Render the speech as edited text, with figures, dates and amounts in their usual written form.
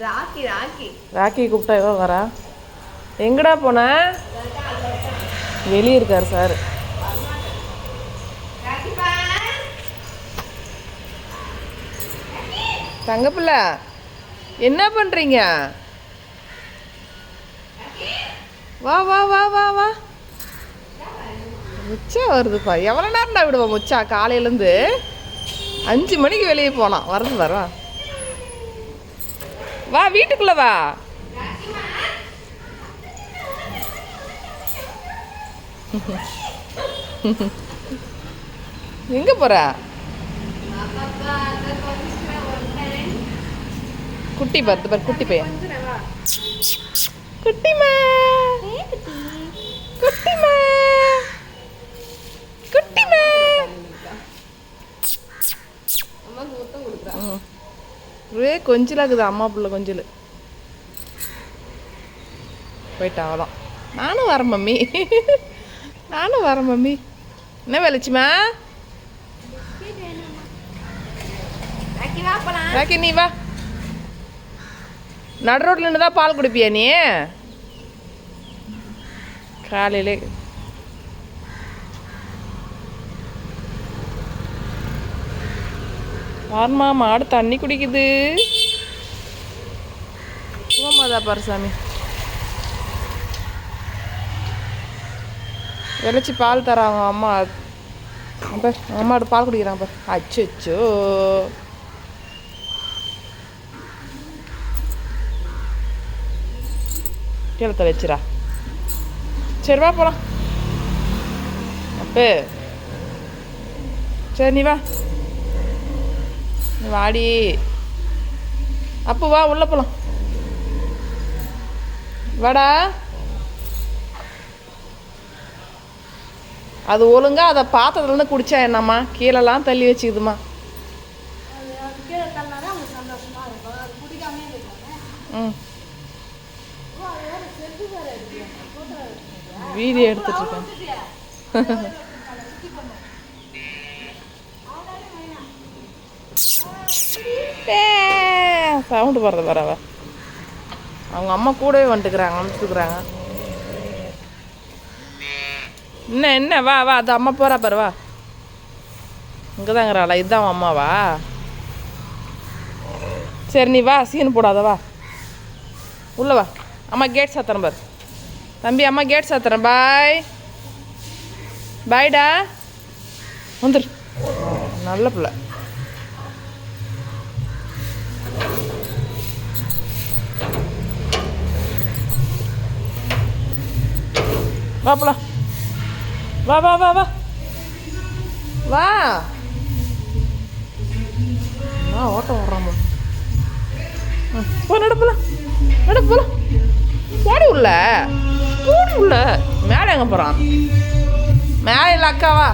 ராக்கி ராக்கி ராக்கி கூப்பிட்டா எவ்வளோ வரா? எங்கடா போன? வெளியே இருக்கார் சார். தங்கப்பிள்ளை என்ன பண்ணுறீங்க? வா வா வா வா வா. முச்சா வருதுப்பா. எவ்வளோ நேரம்டா விடுவோம் முச்சா? காலையிலேருந்து 5 மணிக்கு வெளியே போனான். வரது வர வா, வீட்டுக்குள்ள வா. எங்க போற? குட்டி பார்த்து பார், குட்டி பையன். குட்டிமா குட்டிமா குட்டிமா. ஒரே கொஞ்சலாக்குது அம்மா பிள்ளை கொஞ்சல். போயிட்டா அவதான். நானும் வரேன் மம்மி, நானும் வரேன் மம்மி. என்ன வெளிச்சுமா? ராக்கி நீ வா. நடு ரோட்டில் நின்று தான் பால் குடிப்பியா நீ? காலையிலே வார்மா, மாடு தண்ணி குடிக்குது. ஓமாதா பாரு சாமி. வெளிச்சி பால் தராங்க அம்மா. அப்போ அம்மாவோட பால் குடிக்கிறாங்க பாரு. அச்சோ, கீழே வச்சுரா. சரி வா போகலாம். அப்போ சரி நீ வா, வாடி. அப்போ வா, உள்ளே போகலாம். வாடா. அது ஒழுங்கா அதை பாத்திரத்துலேருந்து குடிச்சா என்னம்மா? கீழெல்லாம் தள்ளி வச்சுக்குதுமா. ம், வீடியோ எடுத்துட்ருக்கேன். சவுண்டு போடுறது பரவ. அவங்க அம்மா கூடவே வந்துட்டுக்கிறாங்க, அனுப்பிச்சுக்கிறாங்க. என்ன என்ன வா வா, அது அம்மா போகிறா பாரு. வா, இங்கே தாங்கிறாளா? இதுதான் அம்மாவா? சரி நீ வா, சீன் போடாத வா, உள்ள வா. அம்மா கேட் சாத்துறேன் பாரு தம்பி. அம்மா கேட் சாத்துறேன். பாய் பாய்டா. வந்துரு, நல்ல பிள்ளை. வா போலாம். வா வா வா வா வா. ஓட்டம் ஓடுறாம. போ, நட போலாம், நட போலாம். போடி உள்ள, போடி உள்ள. மேலே எங்கே போகிறான்? மேலே இல்லை அக்காவா?